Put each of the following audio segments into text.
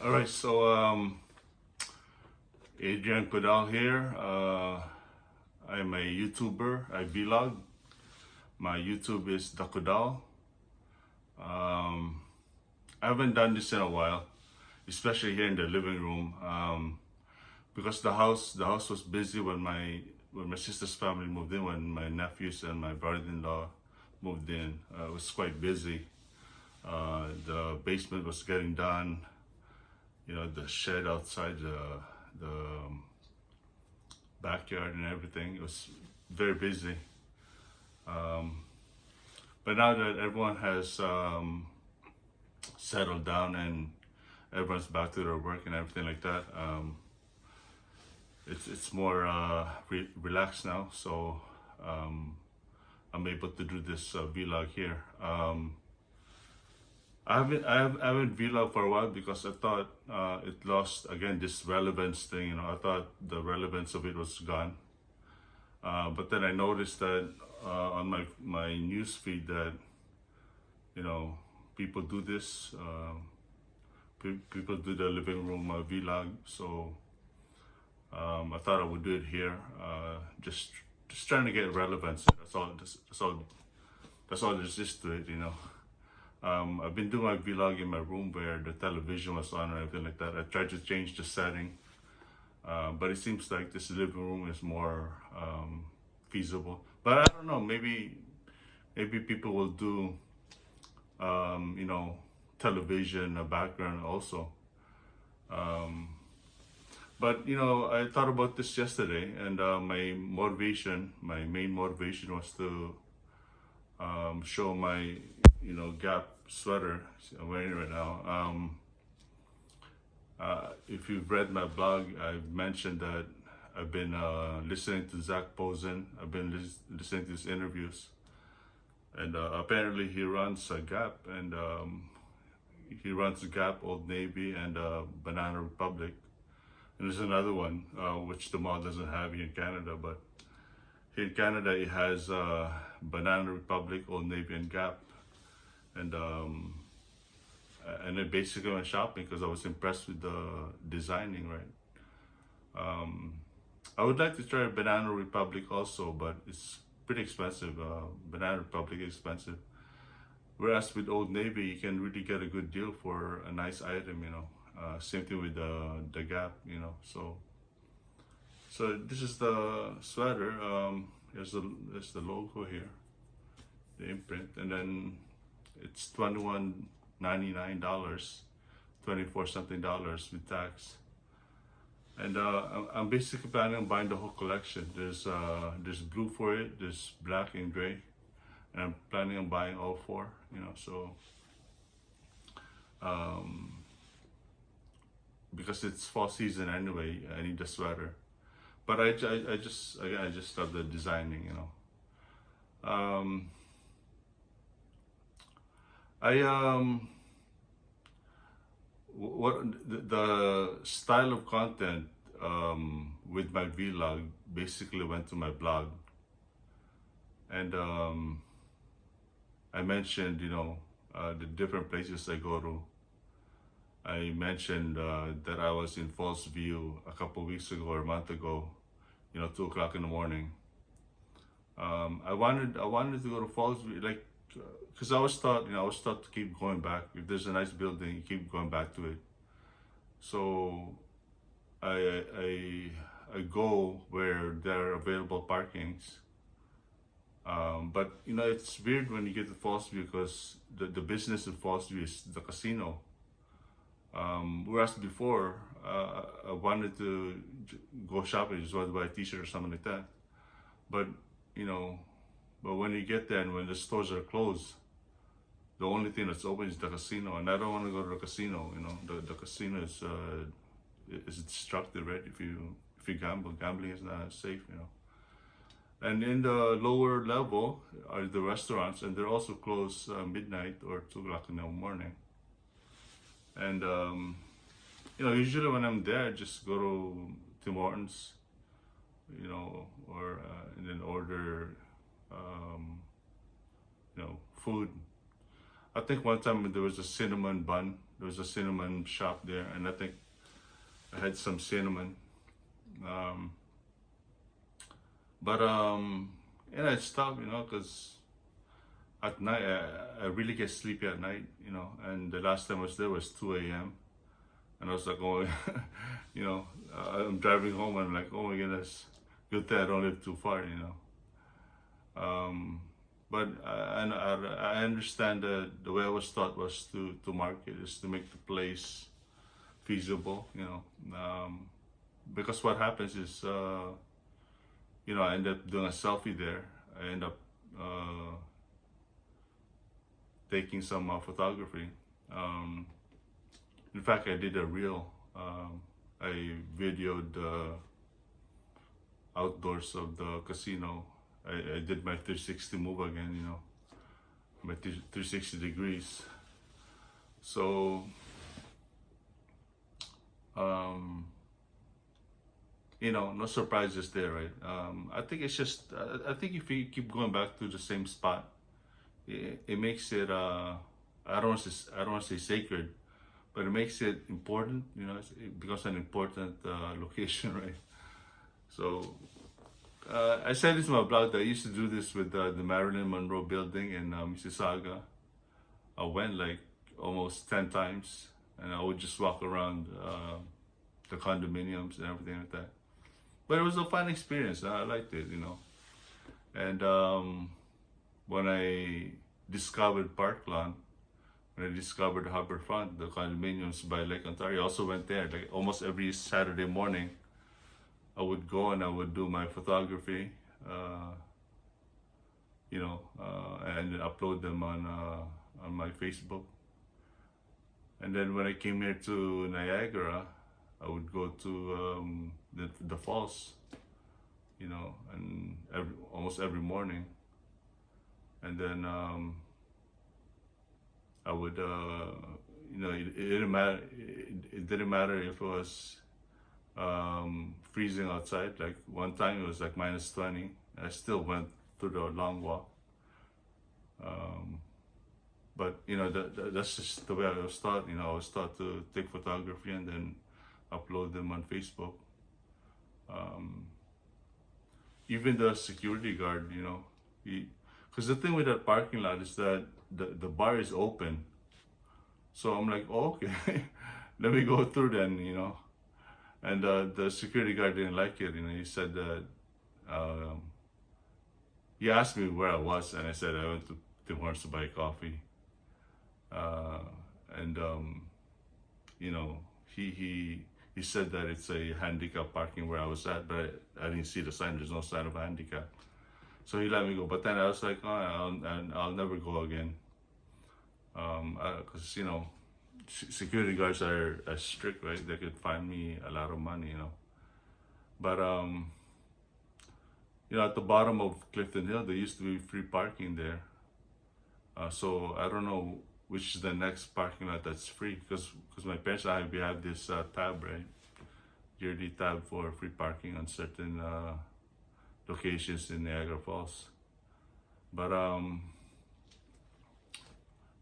All right, so Adrian Kodal here. I'm a YouTuber. I vlog. My YouTube is The Kodal. Um, I haven't done this in a while, especially here in the living room, because the house was busy when my sister's family moved in, when my nephews and my brother-in-law moved in. It was quite busy. The basement was getting done. The shed outside the backyard and everything. It was very busy. But now that everyone has settled down and everyone's back to their work and everything like that, it's more relaxed now. So I'm able to do this vlog here. I haven't vlogged for a while because I thought it lost again this relevance thing. I thought the relevance of it was gone. But then I noticed that on my news feed that you know people do this. People do the living room vlog. So I thought I would do it here. Just trying to get relevance. That's all. That's all. That's all there is to it. I've been doing my vlog in my room where the television was on and everything like that. I tried to change the setting, but it seems like this living room is more feasible. But I don't know. Maybe people will do um, you know television background also. But I thought about this yesterday, and my main motivation was to show my Gap sweater I'm wearing right now. If you've read my blog, I've mentioned that I've been listening to Zach Posen. I've been listening to his interviews, and apparently he runs a Gap, and he runs Gap, Old Navy, and Banana Republic. And there's another one which the mall doesn't have here in Canada, but here in Canada it has Banana Republic, Old Navy, and Gap. And I basically went shopping because I was impressed with the designing, right? I would like to try Banana Republic also, but it's pretty expensive. Banana Republic is expensive. Whereas with Old Navy, you can really get a good deal for a nice item. Same thing with the Gap. So this is the sweater. There's the logo here, the imprint, and then it's $21.99, 24 something dollars with tax. And I'm basically planning on buying the whole collection. There's blue for it, there's black and gray, and I'm planning on buying all four. So because it's fall season anyway, I need the sweater. But I just love the designing. Um, I what the style of content with my vlog basically went to my blog, and I mentioned the different places I go to. I mentioned that I was in Falls View a couple weeks ago or a month ago, 2 o'clock in the morning. I wanted to go to Falls View, like, because I was taught to keep going back. If there's a nice building, you keep going back to it. So I go where there are available parkings. But it's weird when you get to Falls View because the business in Falls View is the casino. Whereas before, I wanted to go shopping, just wanted to buy a T-shirt or something like that. But you know, but when you get there and when the stores are closed, the only thing that's open is the casino, and I don't want to go to the casino. The casino is destructive, right? If you gamble, gambling is not safe. And in the lower level are the restaurants, and they're also closed midnight or 2 o'clock in the morning. And usually when I'm there, I just go to Tim Hortons, or and then order, food. I think one time there was a cinnamon bun. There was a cinnamon shop there, and I think I had some cinnamon. Um, but I stopped, because at night I really get sleepy at night, And the last time I was there was 2 a.m. and I was like, oh, I'm driving home and I'm like, oh my goodness, good thing I don't live too far. But I understand that the way I was taught was to market is to make the place feasible, because what happens is, I end up doing a selfie there. I end up taking some photography. In fact, I did a reel. I videoed the outdoors of the casino. I did my 360 move again, my 360 degrees. So, no surprises there, right? I think it's just, I think if you keep going back to the same spot, it makes it, I don't want to say sacred, but it makes it important, it becomes an important location, right? So, I said this in my blog that I used to do this with the Marilyn Monroe building in Mississauga. I went like almost 10 times, and I would just walk around the condominiums and everything like that. But it was a fun experience. I liked it, And when I discovered Parklawn, when I discovered Harbourfront, the condominiums by Lake Ontario, I also went there. Like almost every Saturday morning, I would go and I would do my photography, and upload them on my Facebook. And then when I came here to Niagara, I would go to the falls, and almost every morning. And then I would, it didn't matter. It didn't matter if it was freezing outside. Like one time it was like -20. I still went through the long walk. But that's just the way I was taught. I was taught to take photography and then upload them on Facebook. Even the security guard, because the thing with that parking lot is that the bar is open. So I'm like, oh, okay, let me go through then, And the security guard didn't like it. He said that he asked me where I was, and I said I went to Tim Hortons to buy coffee. He said that it's a handicap parking where I was at, but I didn't see the sign. There's no sign of a handicap. So he let me go. But then I was like, oh, I'll never go again. Because, security guards are strict, right? They could fine me a lot of money, But, at the bottom of Clifton Hill, there used to be free parking there. So I don't know which is the next parking lot that's free, because my parents and I, we have this tab, right? Yearly tab for free parking on certain locations in Niagara Falls. But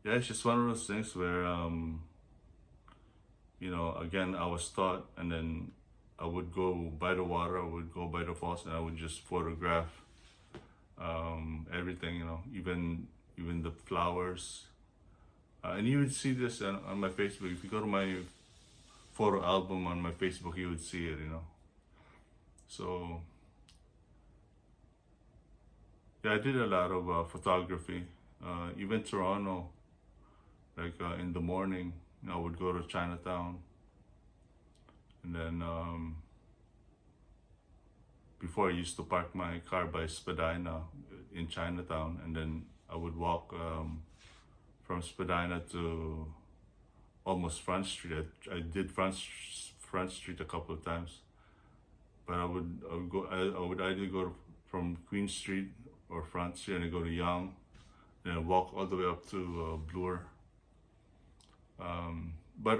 yeah, it's just one of those things where again, I was taught, and then I would go by the water, I would go by the falls, and I would just photograph everything, even the flowers. And you would see this on my Facebook. If you go to my photo album on my Facebook, you would see it, So, yeah, I did a lot of photography. Even Toronto, like in the morning, I would go to Chinatown. And then, before I used to park my car by Spadina in Chinatown, and then I would walk from Spadina to almost Front Street. I did Front Street a couple of times, but I would either go from Queen Street or Front Street, and I go to Yonge, and I walk all the way up to Bloor. But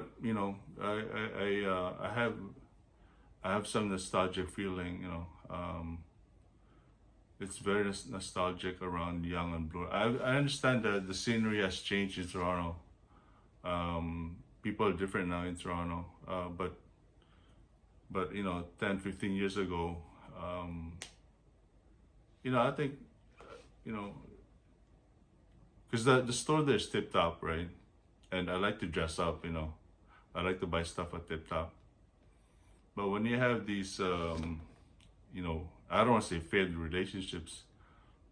I have some nostalgic feeling, it's very nostalgic around Young and Bloor. I understand that the scenery has changed in Toronto. People are different now in Toronto, but 10, 15 years ago, I think, you know, because the store there is Tip Top, right? And I like to dress up, I like to buy stuff at Tip Top. But when you have these, I don't want to say failed relationships,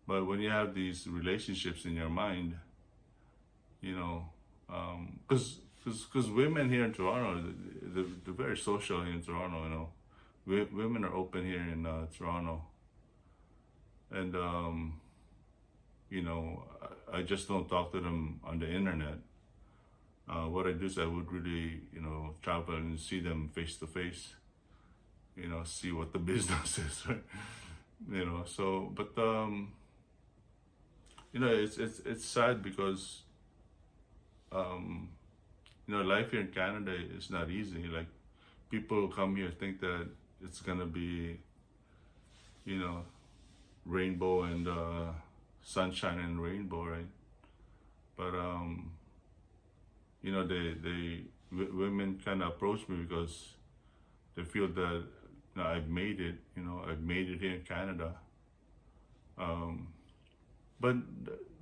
but when you have these relationships in your mind, because women here in Toronto, they're very social here in Toronto. Women are open here in Toronto, and I just don't talk to them on the internet. What I do is I would really, travel and see them face to face. See what the business is, right? So, but it's sad because life here in Canada is not easy. Like, people come here think that it's gonna be, rainbow and sunshine and rainbow, right? But women kind of approach me because they feel that I've made it. I've made it here in Canada. But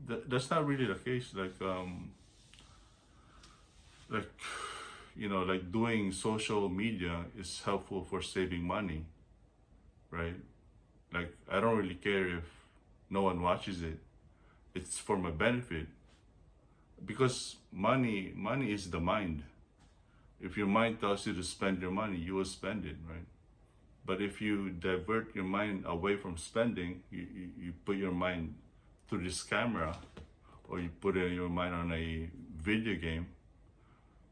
that's not really the case. Like doing social media is helpful for saving money, right? Like, I don't really care if no one watches it. It's for my benefit. Because money is the mind. If your mind tells you to spend your money, you will spend it, right? But if you divert your mind away from spending, you put your mind through this camera, or you put your mind on a video game,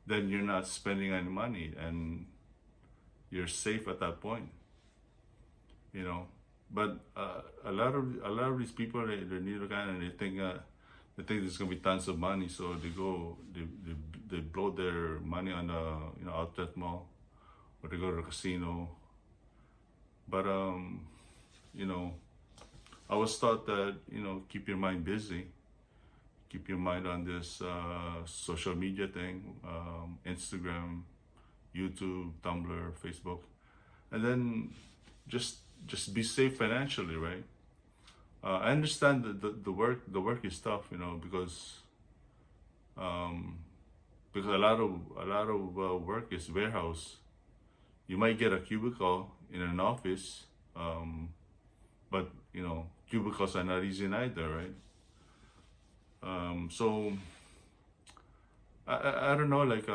then you're not spending any money and you're safe at that point. But a lot of these people, they're neither kind, and they think there's gonna be tons of money, so they blow their money on the outlet mall, or they go to the casino. But I was taught that keep your mind busy, keep your mind on this social media thing, Instagram, YouTube, Tumblr, Facebook, and then just be safe financially, right? I understand that the work is tough, because a lot of work is warehouse. You might get a cubicle in an office, but cubicles are not easy either, right? So I don't know, like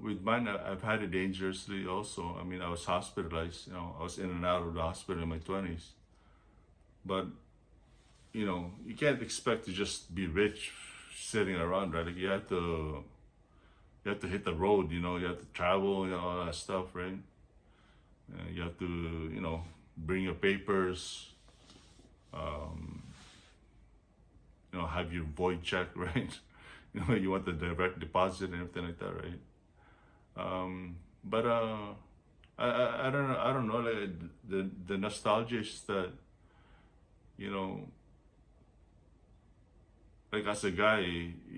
with mine, I've had it dangerously also. I mean, I was hospitalized, I was in and out of the hospital in my 20s. But you can't expect to just be rich sitting around, right? Like, you have to hit the road, you have to travel, all that stuff, right? You have to, bring your papers, have your void check, right? You want the direct deposit and everything like that, right? But I don't know, like, the nostalgia is that, like, as a guy,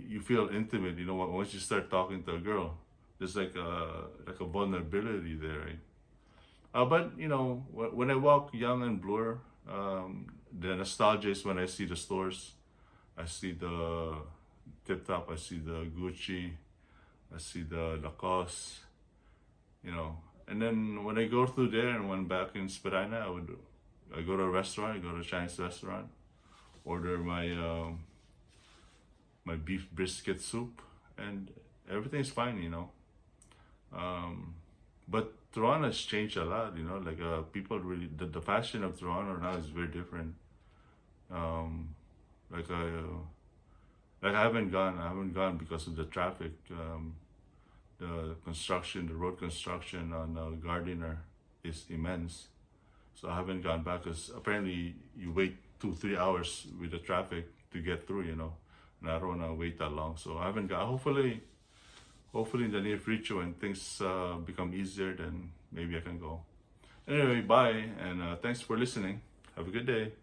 you feel intimate, once you start talking to a girl. There's like a vulnerability there, right? But when I walk Young and Bloor, the nostalgia is when I see the stores. I see the Tip Top, I see the Gucci, I see the Lacoste, and then when I go through there and went back in Spadina, I go to a restaurant, I go to a Chinese restaurant, order my my beef brisket soup, and everything's fine, But Toronto has changed a lot, like people really, the fashion of Toronto now is very different. Like I haven't gone because of the traffic. The road construction on Gardiner is immense. So I haven't gone back because apparently you wait 2-3 hours with the traffic to get through, and I don't want to wait that long. So I haven't gone. Hopefully in the near future, when things become easier, then maybe I can go. Anyway, bye, and thanks for listening. Have a good day.